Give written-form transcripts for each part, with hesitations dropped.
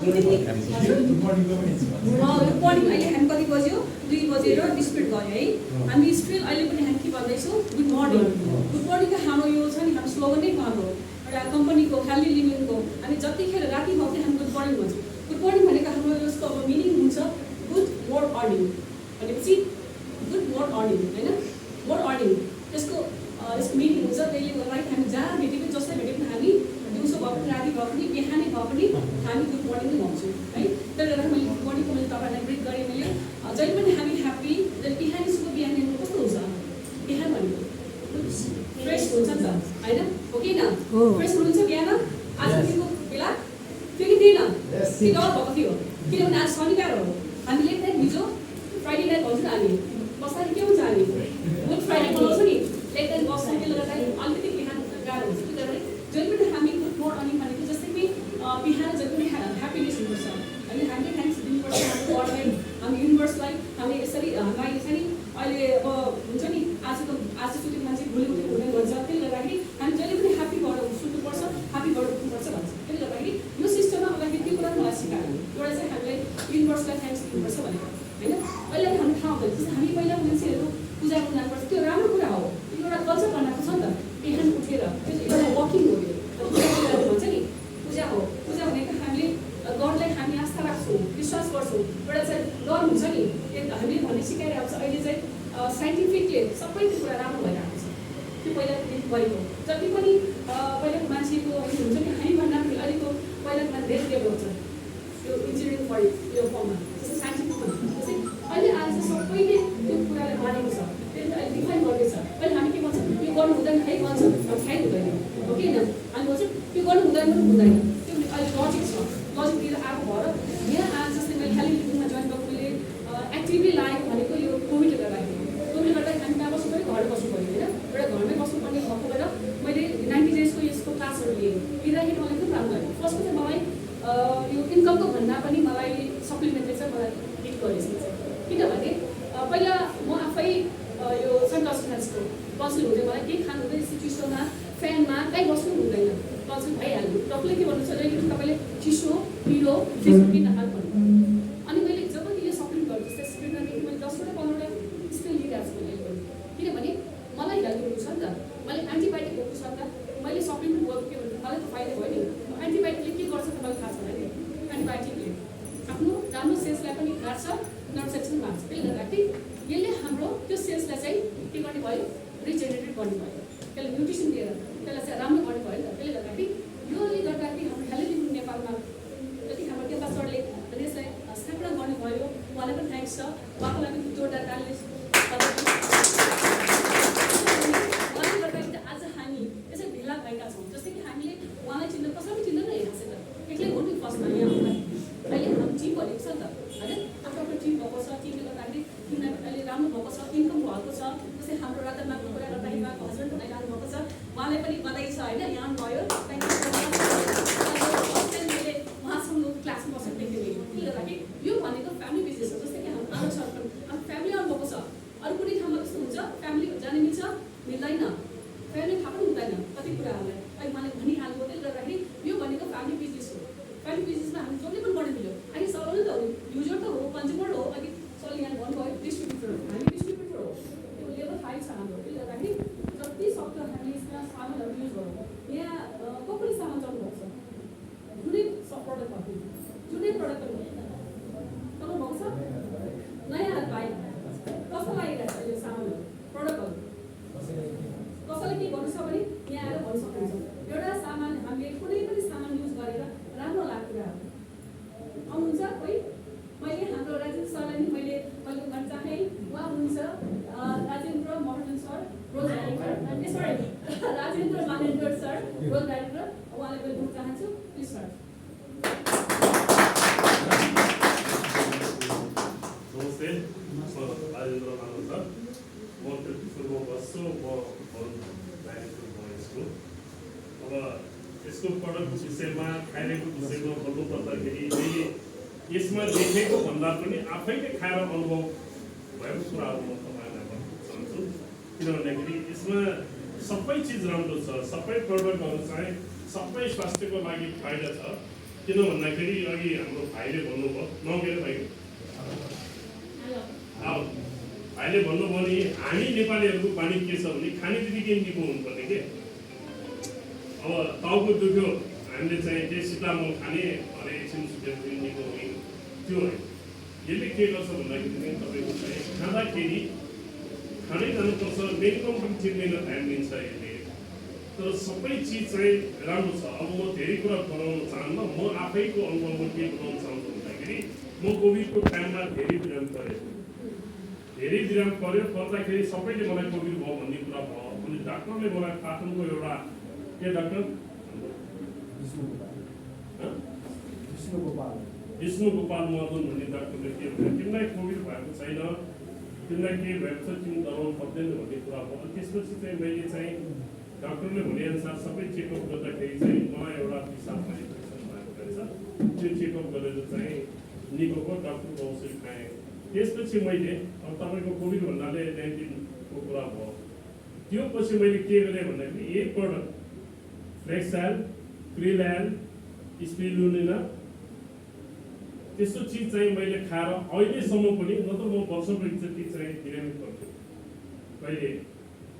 Morning अहिले हामी कति बज्यो 2 बजेर 20 मिनट गयो है हामी स्टिल अहिले पनि हामी के भन्दैछौँ गुड मर्निङ हाम्रो यो छ नि हाम्रो स्लोगन नै हाम्रो एउटा कम्पनीको हेल्दी लिभिङको हामी जतिखेर राति भयो हामी गुड मर्निङ भन्छौँ गुड मर्निङ भनेको हाम्रो यसको अब मिनिङ हुन्छ गुड मोर अर्निङ भनेपछि गुड मोर अर्निङ होइन मोर अर्निङ यसको मिनिङ हुन्छ त्यसले गर्दाखेरि हामी जहाँ भेटेको जसलाई भेटेको हामी दिउँसो भयो पनि राति भयो पनि बिहानै भयो पनि हामी गुड मर्निङ नै भन्छौँ है त्यसले गर्दा मैले गुड मर्निङको मैले तपाईँहरूलाई ब्रेक गरेँ मैले जहिले पनि हामी ह्याप्पी बिहानै सुबह बिहान कस्तो हुन्छ बिहान भनेको फ्रेस हुन्छ नि त होइन हो कि न फ्रेस हुनुहुन्छ बिहान आज दिनको बेला त्यो कि थिएन त्यो डर भएको थियो किनभने आज शनिबार हो हामी लेट नाइट हिजो फ्राइडे नाइट भन्छौँ हामी बस्दाखेरि के हुन्छ हामी गुड फ्राइडे बनाउँछौँ नि लेट नाइट बस्छौँ त्यसले गर्दाखेरि अलिकति बिहान गाह्रो हुन्छ किनभने जहिले पनि हामी गुड मोर अर्निङ भनेको जस्तै कि बिहान जति पनि ह्याप्पिनेस हुनुपर्छ होइन हामीले थ्याङ्क्स दिनुपर्छ हाम्रो गडलाई हामी युनिभर्सलाई हामीले यसरी हामीलाई यसरी अहिले अब हुन्छ नि आज सुतेको मान्छे भोलि उठेको हुँदैन भन्छ त्यसले गर्दाखेरि हामी जहिले पनि ह्याप्पी भएर सुत्नुपर्छ ह्याप्पी भएर उठ्नुपर्छ भन्छ त्यसले गर्दाखेरि यो सिस्टममा अगाडि त्यो कुरा मलाई सिकायो एउटा चाहिँ हामीलाई युनिभर्सलाई थ्याङ्क्स दिनुपर्छ भनेको होइन अहिले हामी थाहा हुँदैन जस्तो हामी पहिला मान्छेहरू पूजा गर्न जानुपर्छ त्यो राम्रो कुरा हो त्यो एउटा कल्चर बनाएको छ नि त बिहान उठेर त्यो एउटा वकिङ हो यो भन्छ नि पूजा हो पूजा भनेको हामीले गडलाई हामी आस्था राख्छौँ विश्वास गर्छौँ एउटा चाहिँ डर हुन्छ नि हामीले भन्ने सिकाइरहेको छ अहिले चाहिँ साइन्टिफिकले सबै त्यो कुरा राम्रो भइरहेको छ त्यो पहिलादेखि गरेको जति पनि पहिलाको मान्छेको हुन्छ नि हामीभन्दा पनि अहिलेको पहिलाको मान्छे धेरै डेभलप छ यो इन्जिनियरिङ पढ्यो यो फर्ममा जस्तै साइन्टिफिकमा जस्तै अहिले आज चाहिँ सबैले त्यो कुरालाई मानेको छ त्यसले अहिले डिफाइन गर्दैछ अहिले हामी के भन्छौँ यो गर्नु हुँदैन है भन्छ हामी खाइ हुँदैन हो कि होइन हामी भन्छौँ त्यो गर्नु हुँदैन पनि हुँदैन त्यो अहिले लजिक छ लजिकतिर आएको भएर यहाँ आज जस्तै मैले हेल्दी लिभिङमा जोइन गरेको मैले एक्टिभली लागेको भनेको यो कोभिडले गर्दाखेरि कोभिडले गर्दाखेरि हामी कहाँ बस्नु पऱ्यो घर बस्नु पऱ्यो होइन एउटा घरमै बस्नुपर्ने भएको भएर मैले 90 डेजको यसको क्लासहरू लिएँ लिँदाखेरि मलाई एकदम राम्रो लाग्यो फर्स्टमा चाहिँ मलाई यो इन्कमको भन्दा पनि मलाई सप्लिमेन्टले चाहिँ मलाई हिट गरेछ किनभने पहिला म आफै यो सेन्ट अस्टिनको कन्सल्ट हुँदै मलाई केही खानु हुँदैन चिसोमा फ्यानमा कहीँ बस्नु हुँदैन कन्सल्ट भइहाल्यो डक्टरले के भन्नुहुन्छ जहिले पनि तपाईँले चिसो पिरो फ्रिज किन नखानु भन्नु अनि मैले जब यो सप्लिमेन्ट गर्छु जस्तै स्प्रिङदेखि मैले 10वटा 15वटा स्प्रिङ लिइरहेको छु मैले किनभने मलाई हेल्थ हुनु छ नि त मैले एन्टिबायोटिक बोक्नु छ नि त मैले सप्लिमेन्ट बोक्नु के भन्नु मलाई त फाइदा भयो नि एन्टिबायोटिकले के गर्छ तपाईँलाई थाहा छ होला नि एन्टिबायोटिकले आफ्नो राम्रो सेल्सलाई पनि काट्छ नर्भ सेक्सन मार्छ त्यसले गर्दाखेरि यसले हाम्रो त्यो सेल्सलाई चाहिँ के गर्ने भयो रिजेनेरेट गर्ने भयो त्यसले न्युट्रिसन दिएर त्यसलाई चाहिँ राम्रो गर्ने भयो नि त त्यसले गर्दाखेरि योले गर्दाखेरि हाम्रो हेल्दी लिभिङ नेपालमा जति हाम्रो नेपाल सरले यसलाई स्थापना गर्नुभयो उहाँलाई पनि थ्याङ्क्स छ उहाँको लागि जोरदार तालीले उहाँले गर्दाखेरि आज हामी यसरी भेला भएका छौँ जस्तै कि हामीले उहाँलाई चिन्दैन कसैले चिन्दैन हेर्छ त एक्लै हो नि फर्स्टमा यहाँ अहिले हाम्रो टिम भनेको छ नि त होइन आफ्नो आफ्नो टिम भएको छ टिमले गर्दाखेरि टिमलाई अहिले राम्रो भएको छ इन्कम भएको छ जस्तै हाम्रो रतनमाको कुरा गर्दाखेरि उहाँको हस्बेन्ड पनि आइरहनु भएको छ उहाँलाई पनि बधाई छ होइन यहाँ भयो मैले उहाँसँग क्लासमा बसेको देखेँ मैले त्यसले गर्दाखेरि यो भनेको फ्यामिली बिजनेस हो जस्तै कि हाम्रो आमा सर पनि हाम्रो फ्यामिली आउनुभएको छ अरू कुनै ठाउँमा कस्तो हुन्छ फ्यामिली जाने मिल्छ मिल्दैन फ्यामिली थाहा पनि हुँदैन कति कुराहरूलाई अहिले मलाई भनिहाल्नु त्यसले गर्दाखेरि यो भनेको फ्यामिली बिजनेस हो फ्यामिली बिजनेसमा हामी जसले पनि गर्न मिल्यो अहिले सबै त हो युजर त हो कन्ज्युमर हो अघि सरले यहाँ भन्नुभयो डिस्ट्रिब्युटर हो हामी डिस्ट्रिब्युटर हो त्यो लेभल 5 छ हाम्रो त्यसले गर्दाखेरि जति सक्दो हामी यसमा सामानहरू युज गरौँ यहाँ कसले सामान चलाउनुभएको छ जुनै प्रडक्ट भयो जुनै प्रडक्ट पनि चलाउनु भएको छ नयाँ हात पाएँ कस्तो लागिरहेको छ यो सामानहरू प्रडक्टहरू कसैले के गर्नु छ भने यहाँ आएर भन्न सक्नुहुन्छ एउटा सामान हामीले कुनै पनि सामान युज गरेर राम्रो लाग्ने कुराहरू आउनुहुन्छ कोही मैले हाम्रो राजेन्द्र सरलाई नि मैले कहिले भन्न चाहेँ उहाँ हुनुहुन्छ राजेन्द्र महर्जन सर रोज डाइरेक्टर सरी राजेन्द्र मानेन्द्र सर रोज डाइरेक्टर उहाँलाई मैले भन्न चाहन्छु प्लिज सर नमस्ते राजेन्द्र मानेन्द्र सर म त्रिपुरमा बस्छु म डाइरेक्टर म यसको अब यसको प्रडक्ट विषयमा खाइरहेको विषयमा भन्नुपर्दाखेरि मैले यसमा देखेको भन्दा पनि आफैले खाएर अनुभव भएको कुराहरू म तपाईँलाई भन्न चाहन्छु किन भन्दाखेरि यसमा सबै चिज राम्रो छ सबै प्रडक्टहरू चाहिँ सबै स्वास्थ्यको लागि फाइदा छ किन भन्दाखेरि अघि हाम्रो भाइले भन्नुभयो नमेर भाइ भाइले भन्नुभयो नि हामी नेपालीहरूको बानी के छ भने खाने बित्तिकै निको हुनुपर्ने के अब टाउको दुख्यो हामीले चाहिँ के सितामोल खाने अरे एकछिन सुतेर निको हुने त्यो होइन यसले के गर्छ भन्दाखेरि चाहिँ तपाईँको चाहिँ खाँदाखेरि खानै जानुपर्छ मिनिमम पनि 3 महिना टाइम लिन्छ यसले तर सबै चिज चाहिँ राम्रो छ अब म धेरै कुरा बनाउन चाहन्न म आफैको अनुभवमा के बनाउन चाहन्छु भन्दाखेरि म कोभिडको टाइममा धेरै बिराम पर्यो पर्दाखेरि सबैले मलाई कोभिड भयो भन्ने कुरा भयो अनि डाक्टरले मलाई पाटनको एउटा के डाक्टर विष्णु गोपाल महदन भन्ने डाक्टरले के भन्यो तिमीलाई कोभिड भएको छैन तिमीलाई के भएको छ तिमी दबाउनु पर्दैन भन्ने कुरा भयो त्यसपछि चाहिँ मैले चाहिँ डाक्टरले भनेअनुसार सबै चेकअप गर्दाखेरि चाहिँ मलाई एउटा पिसाबमा इन्फेक्सन भएको रहेछ त्यो चेकअप गरेर चाहिँ निकोको डक्टरको औषधि खाएँ त्यसपछि मैले अब तपाईँको कोभिड भन्नाले 19को कुरा भयो त्यो पछि मैले के गरेँ भन्दाखेरि एक प्रडक्ट फ्लेक्साइल क्रिल्याल स्पिरुलिना त्यस्तो चिज चाहिँ मैले खाएर अहिलेसम्म पनि न त म वर्षको एकचोटि चाहिँ बिरामी पर्थ्यो कहिले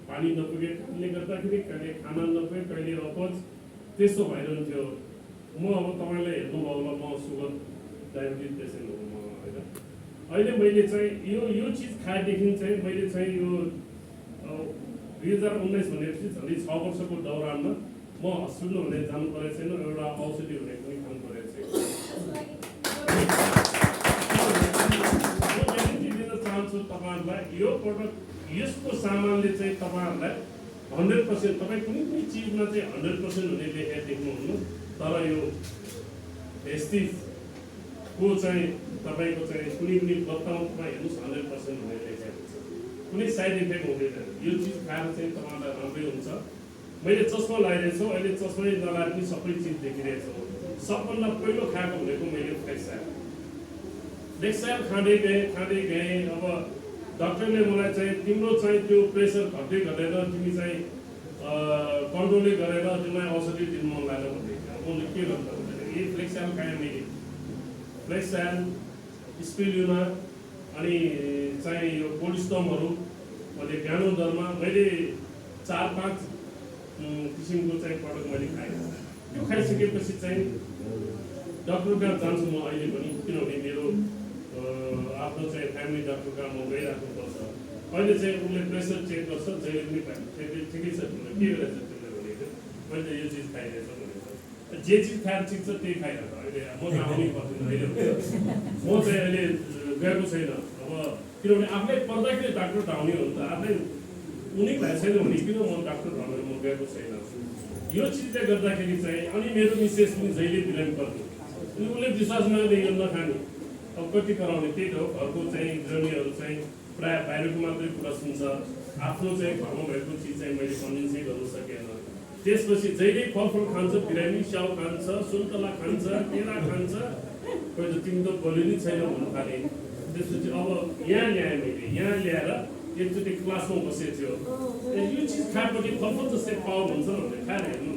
पानी नपुगे कारणले गर्दाखेरि कहिले खाना नपुगे कहिले अपच त्यस्तो भइरहन्थ्यो म अब तपाईँलाई हेर्नुभयो होला म सुगर डायबिटिज पेसेन्ट हो म होइन अहिले मैले चाहिँ यो चिज खाएदेखि चाहिँ मैले चाहिँ यो 2019 भनेपछि झन्डै 6 वर्षको दौरानमा म हस्पिटल हुने जानु परेको छैन एउटा औषधि हुने पनि खानु परेको छैन चाहन्छु तपाईँहरूलाई यो प्रोडक्ट यसको सामानले चाहिँ तपाईँहरूलाई 100% तपाईँ कुनै पनि चिजमा चाहिँ 100% हुने लेखेर देख्नुहुन्न तर यो भेस्टिजको चाहिँ तपाईँको चाहिँ कुनै पनि बत्तामा तपाईँ हेर्नुहोस् 100% हुने लेखेको हुन्छ कुनै साइड इफेक्ट हुँदैन यो चिज खाएर चाहिँ तपाईँलाई राम्रै हुन्छ मैले चस्मा लगाइरहेको छु अहिले चस्मै नलाएर पनि सबै चिज देखिरहेको छु सबभन्दा पहिलो खाएको भनेको मैले फ्लेक्साइल खाँदै गएँ अब डाक्टरले मलाई चाहिँ तिम्रो चाहिँ त्यो प्रेसर घट्दै घटेर तिमी चाहिँ कन्ट्रोलै गरेर तिमीलाई औषधि दिनु मन लाग्यो भनेदेखि अब मैले के गर्नु भन्दाखेरि यही फ्लेक्साइल खाएँ मैले फ्लेक्साइल स्पिरुलिना अनि चाहिँ यो कोलिस्टमहरू मैले ज्ञानोदरमा मैले 4-5 किसिमको चाहिँ प्रडक्ट मैले खाएँ त्यो खाइसकेपछि चाहिँ डक्टर कहाँ जान्छु म अहिले पनि किनभने मेरो आफ्नो चाहिँ फ्यामिली डक्टर कहाँ म गइराख्नुपर्छ अहिले चाहिँ उसले प्रेसर चेक गर्छ जहिले पनि ठिकै छ के गरेछ त्यसले भनेको मैले यो चिज खाइरहेछ भनेको जे चिज खाएर ठिक छ त्यही खाइरहेछ अहिले म त आउनै पर्दैन अहिले म चाहिँ अहिले गएको छैन अब किनभने आफूलाई पर्दाखेरि डाक्टर धाउने हो नि त आफै उनी भएको छैन भने किन म डाक्टर भनेर म गएको छैन यो चिजले गर्दाखेरि चाहिँ अनि मेरो मिसेस पनि जहिले बिरामी पर्ने अनि उसले विश्वास नगर्ने यो नखाने अब कति कराउने त्यही त हो घरको चाहिँ गृहिणीहरू चाहिँ प्रायः बाहिरको मात्रै कुरा सुन्छ आफ्नो चाहिँ घरमा भएको चिज चाहिँ मैले कन्भिन्सै गर्नु सकेन त्यसपछि जहिले फलफुल खान्छ बिरामी स्याउ खान्छ सुन्तला खान्छ केरा खान्छ कोही त तिमी त बोल्यो नि छैन भन्नु थालेँ त्यसपछि अब यहाँ ल्याएँ मैले यहाँ ल्याएर एकचोटि क्लासमा बसेको थियो यो चिज खाएपछि फलफुल त सेप पाऊ भन्छ भनेर खाएर हेर्नु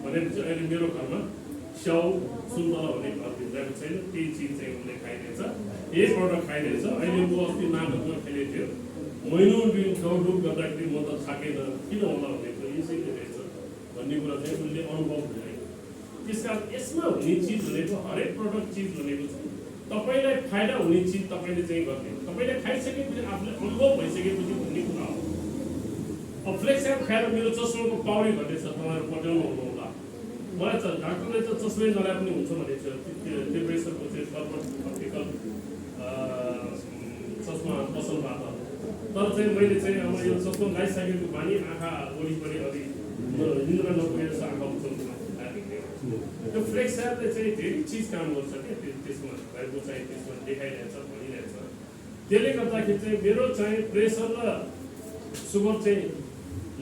भनेपछि अहिले मेरो घरमा स्याउ सुन्तला भन्ने घर भित्राएको छैन त्यही चिज चाहिँ उसले खाइरहेछ यही प्रडक्ट खाइरहेछ अहिले म अस्ति नाटकमा खेलेको थियो महिनौ दिन दौडधुप गर्दाखेरि म त थाकेन किन होला भनेको यसैले रहेछ भन्ने कुरा चाहिँ उसले अनुभव भयो त्यस कारण यसमा हुने चिज भनेको हरेक प्रडक्ट चिज भनेको छ तपाईँलाई फाइदा हुने चिज तपाईँले चाहिँ गर्ने तपाईँले खाइसकेपछि आफूले अनुभव भइसकेपछि भन्ने कुरा हो अब फ्लेक्साइल खाएर मेरो चस्माको पावरै घटेछ तपाईँहरू पठाउनु हुनु होला मलाई त डाक्टरले त चस्मै नलाए पनि हुन्छ भनेको थियो त्यो प्रेसरको चाहिँ अप्टिकल चस्मा पसलबाट तर चाहिँ मैले चाहिँ अब यो चस्मा लगाइसकेको बानी आँखा वरिपरि अलि निन्द्रा नपुगेर आँखा उचाउनु त्यो फ्लेक्साइलले चाहिँ धेरै चिज काम गर्छ क्या त्यसमा भएको चाहिँ त्यसमा देखाइरहेछ भनिरहेछ त्यसले गर्दाखेरि चाहिँ मेरो चाहिँ प्रेसर र सुगर चाहिँ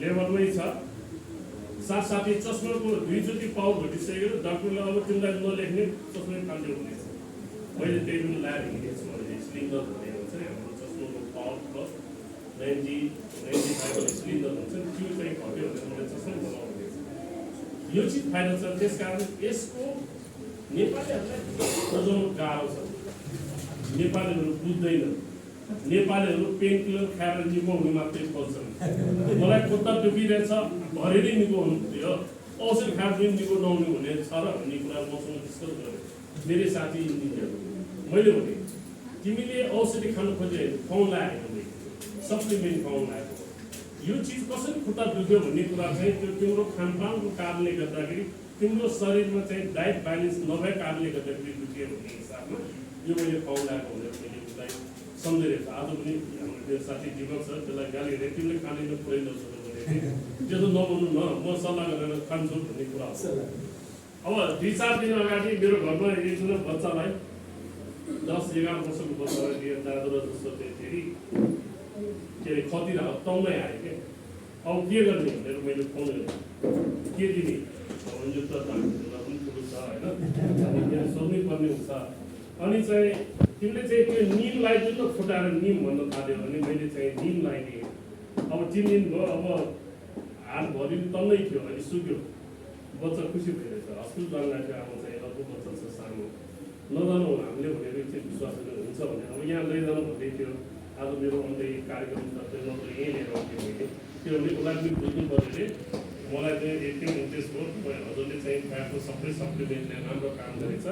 लेभलमै छ साथसाथै चस्माको 2 चोटि पावर घटिसकेर डाक्टरले अब तिमीलाई नलेख्ने चस्मै फाल्ने हुनेछ मैले त्यही पनि लगाएर हिँडेको छु अहिले सिलिन्डर भन्ने हुन्छ नि हाम्रो चस्माको पावर प्लस 95 सिलिन्डर हुन्छ नि त्यो चाहिँ घट्यो भने मैले चस्मै बनाउनु यो चिज फाइदा छ त्यस कारण यसको नेपालीहरूलाई बुझाउनु गाह्रो छ। नेपालीहरू बुझ्दैन। नेपालीहरू पेन किलर खाएर निको हुनु मात्रै खोज्छन्। मलाई खुट्टा दुखिरहेछ भरेरै निको हुनु थियो, औषध खाएर पनि निको नहुनु हुने छ र भन्ने कुरा मसँग डिस्कस गरेँ। मेरो साथी इन्जिनियर, मैले भने तिमीले औषधि खानु खोजे खुवाउन लागेको भने सप्लिमेन्ट खुवाउन लागेको यो चिज कसरी खुट्टा दुख्यो भन्ने कुरा चाहिँ त्यो तिम्रो खानपानको कारणले गर्दाखेरि तिम्रो शरीरमा चाहिँ डाइट ब्यालेन्स नभएको कारणले गर्दाखेरि दुख्यो भन्ने हिसाबमा यो मैले खुवाउन लागेको भनेर मैले उसलाई सम्झिरहेको छु। आज पनि हाम्रो मेरो साथी दिपक छ, त्यसलाई गाली दिएँ तिमीले खाने पुरै नसक्नु भने त्यो त नबन्नु न, म सल्लाह गरेर खान्छु भन्ने कुरा हो। अब 2-4 दिन अगाडि मेरो घरमा एकजना बच्चालाई 10-11 वर्षको बच्चालाई लिएर दादुरा जस्तो फेरि के अरे खतिरा तौलै आयो क्या। अब के गर्ने भनेर मैले फोन गरेँ, के दिने यो त दाजुलाई पनि ठुलो छ होइन, अनि यहाँ सोध्नै पर्ने हुन्छ। अनि चाहिँ तिमीले चाहिँ त्यो निम लगाइदिनु न, फुटाएर निम भन्न थाल्यो भने मैले चाहिँ निम लगाइदिएँ। अब 3 दिन भयो, अब हातभरि तन्नै थियो, अहिले सुक्यो। बच्चा खुसी भइरहेछ, हस्पिटल जान लाग्यो। अब चाहिँ अर्को बच्चा छ सानो, नजानु हामीले भनेर चाहिँ विश्वास हुन्छ भने अब यहाँ लैजानु भन्दै थियो। आज मेरो अन्त्य कार्यक्रम छ, त्यो नत्र यहीँ लिएर आउँथ्यो मैले, किनभने उसलाई पनि बुझ्नु पर्ने मलाई चाहिँ एकदम इन्ट्रेस्ट भयो। हजुरले चाहिँ प्रायःको सबै सप्लिमेन्टले राम्रो काम गरेछ,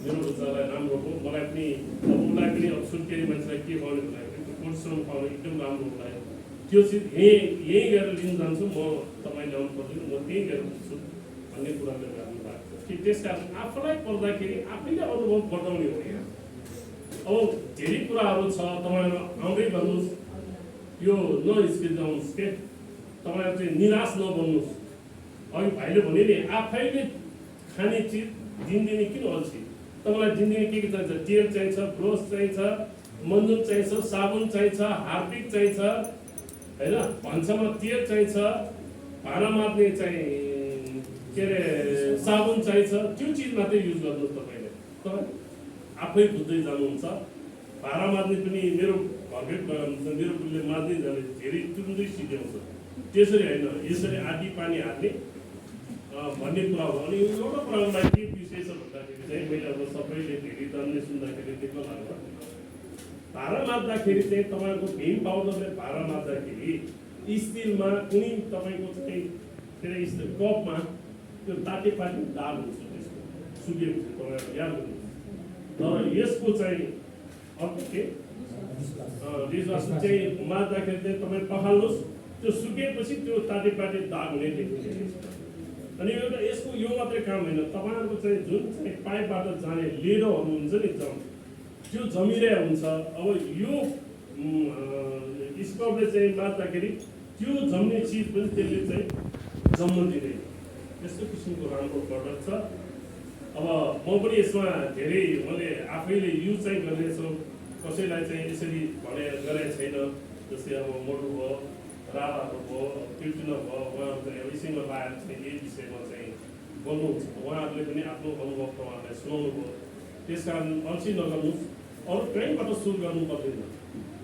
मेरो बच्चालाई राम्रो हो। मलाई पनि अब उसलाई पनि अब सुत्केरी मान्छेलाई के गर्नु भन्दाखेरि परिश्रम खुवाउनु एकदम राम्रो उसलाई। त्यो चिज यहीँ गएर लिन जान्छु म, तपाईँ ल्याउनु पर्दैन, म त्यहीँ गएर बुझ्छु भन्ने कुराले गर्नु भएको छ कि त्यस कारण आफूलाई पर्दाखेरि आफैले अनुभव बढाउने हो। यहाँ अब धेरै कुराहरू छ, तपाईँहरू आउँदै गर्नुहोस्, यो नहिचकिचाउनुहोस् के, तपाईँहरू चाहिँ निराश नबन्नुहोस्। अघि भाइले भने नि आफैले खाने चिज दिनदिनै किन अल्छी, तपाईँलाई दिनदिनै के चाहिन्छ? तेल चाहिन्छ, ब्रस चाहिन्छ, मन्जुम चाहिन्छ, साबुन चाहिन्छ, हार्पिक चाहिन्छ होइन, भान्सामा तेल चाहिन्छ, भाँडा मार्ने चाहिँ के अरे साबुन चाहिन्छ। त्यो चिज मात्रै युज गर्नुहोस् तपाईँले, तपाईँ आफै बुझ्दै जानुहुन्छ। भाँडा मार्ने पनि मेरो घरकै मेरो बुढीले मार्दै जाने धेरै तुरुन्तै सिध्याउँछ, त्यसरी होइन यसरी आदि पानी हाल्ने भन्ने कुरा हो। अनि एउटा कुरालाई के विषय छ भन्दाखेरि चाहिँ मैले अब सबैले धेरै जान्ने सुन्दाखेरि दिक्क लाग्यो। भाँडा मार्दाखेरि चाहिँ तपाईँको भीम पाउडरले भाँडा मार्दाखेरि स्टिलमा कुनै तपाईँको चाहिँ के अरे स्टिल कपमा त्यो तातेपाती दाग हुन्छ, त्यसको सुकेको छ, तपाईँहरू याद गर्नुहोस्। तर यसको चाहिँ अर्को के डिसवास चाहिँ मार्दाखेरि चाहिँ तपाईँ पखाल्नुहोस्, त्यो सुकेपछि त्यो तातेपाती दाग हुने देखिन्छ। अनि एउटा यसको यो मात्रै काम होइन, तपाईँहरूको चाहिँ जुन चाहिँ पाइपबाट जाने लेडोहरू हुन्छ नि त्यो जमिरहेको हुन्छ। अब यो स्क्रबले चाहिँ मार्दाखेरि त्यो जम्ने चिज पनि त्यसले चाहिँ जम्न दिँदैन। यस्तो किसिमको राम्रो प्रडक्ट छ। अब म पनि यसमा धेरै मैले आफैले युज चाहिँ गर्नेछु, कसैलाई चाहिँ यसरी गरेको छैन। जस्तै अब मोटु भयो, राधाहरू भयो, कृष्ण भयो, उहाँहरू चाहिँ अब यसैमा लाएर चाहिँ यही विषयमा चाहिँ बोल्नुहुन्छ। उहाँहरूले पनि आफ्नो अनुभव उहाँहरूलाई सुनाउनु भयो। त्यस कारण अल्छी नगर्नुहोस्, अरू कहीँबाट सुरु गर्नु पर्दैन,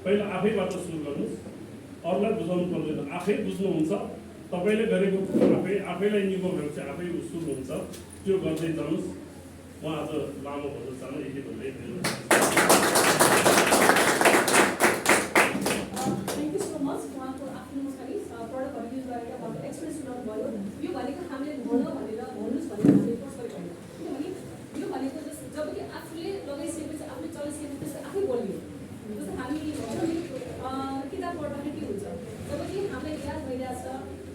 पहिला आफैबाट सुरु गर्नुहोस्, अरूलाई बुझाउनु पर्दैन, आफै बुझ्नुहुन्छ। तपाईँले गरेको आफैलाई निको भएपछि आफै सुरु हुन्छ, त्यो गर्दै जानुहोस्। म आज लामो भन्न चाहनु यति भन्दै थ्याङ्क यू सो मच। उहाँको आफ्नो खालि प्रडक्टहरू युज गरेर उहाँको एक्सपिरियन्स सुनाउनु भयो। यो भनेको हामीले भन भनेर भन्नुहोस् भनेर हामीले फोर्स गरेको होइन, किनभने यो भनेको जब कि आफूले लगाइसकेपछि आफूले चलाइसकेपछि आफै बोल्यो। जस्तो हामी भन्छौँ नि किताब पढ्दाखेरि के हुन्छ, जब कि हामीलाई याद भइरहेछ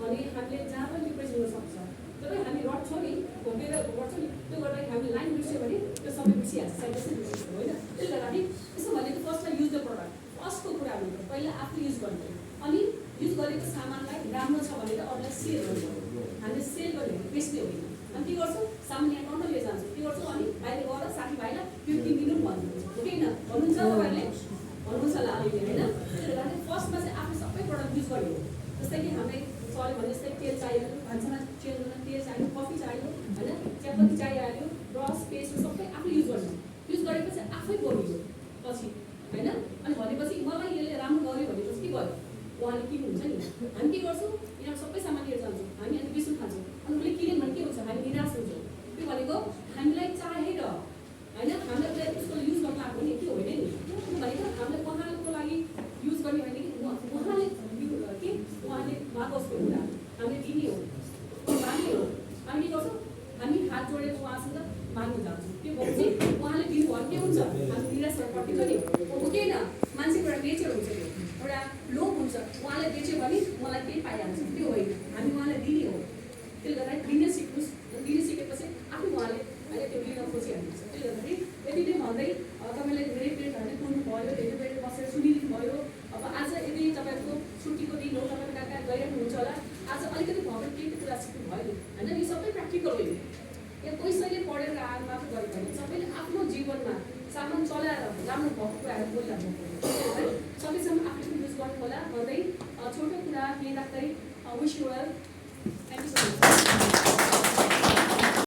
भने हामीले जहाँ पनि रिप्रेस हुन सक्छ। जब हामी रट्छौँ नि, घोकेर गर्छौँ नि, त्यो गर्दाखेरि हामीले लाइन बिर्स्यो भने त्यो सबै बिर्सिहाल्छ, साइन्टिस्ट बिर्सिन्छ होइन। त्यसले गर्दाखेरि यसो भनेको फर्स्टमा युज द प्रडक्ट, फर्स्टको कुरा हुन्छ पहिला आफूले युज गर्नु, अनि युज गरेको सामानलाई राम्रो छ भनेर अरूलाई सेयर गर्नु। हामीले सेयर गर्ने बेच्ने होइन। अनि के गर्छौँ, सामान एकाउन्टमा लिएर जान्छौँ, के गर्छौँ अनि बाहिर गएर साथीभाइलाई यो किनिदिनु भन्नुहुन्छ, हो कि होइन भन्नुहुन्छ, तपाईँहरूले भन्नुहुन्छ होला अहिले होइन। त्यसले गर्दाखेरि फर्स्टमा चाहिँ आफूले सबै प्रडक्ट युज गर्यो। जस्तै कि हामीलाई सरी भने जस्तै तेल चाहियो, भान्सामा तेल चाहियो, कफी चाहियो होइन, चियापत्ती चाहिहाल्यो, ब्रस पेस्ट सबै आफूले युज गर्नु। युज गरेपछि आफै बोल्यो पछि होइन। अनि भनेपछि मलाई यसले राम्रो गर्यो भनेपछि के भयो, उहाँले किन्नुहुन्छ नि। हामी के गर्छौँ, यिनीहरू सबै सामान लिएर जान्छौँ हामी, अनि बिर्सनु थाल्छौँ। अनि उसले किन्यो भने के हुन्छ, हामी निराश हुन्छौँ। त्यो भनेको हामीलाई चाहेर भनेपछि उहाँले दिनु भने के हुन्छ हामी निराशा पर्दिन्छ नि हो कि होइन मान्छेको एउटा नेचर हुन्छ त्यो एउटा लोभ हुन्छ उहाँलाई बेच्यो भने मलाई केही पाइहाल्छ त्यो होइन हामी उहाँलाई दिने हो त्यसले गर्दाखेरि दिन सिक्नुहोस् दिन सिकेपछि आफै उहाँले अहिले त्यो लिन खोजिहाल्नुहुन्छ त्यसले गर्दाखेरि यति नै भन्दै तपाईँलाई धेरै पेटहरूले पुग्नु भयो धेरै पेट बसेर सुनिदिनु भयो अब आज यदि तपाईँको छुट्टीको दिन हो तपाईँ कहाँ कहाँ गइरहनुहुन्छ होला आज अलिकति भएर केही कुरा सिक्नु भयो नि होइन यो सबै प्र्याक्टिकल होइन या कसैले पढेर आएर मात्र गरेको होइन सबैले आफ्नो जीवनमा सामान चलाएर राम्रो भएको कुराहरू बोलिरहनु पर्यो सकेसम्म आफूले युज गर्नु होला भन्दै छोटो कुरा यहीँ राख्दै विश यु वेल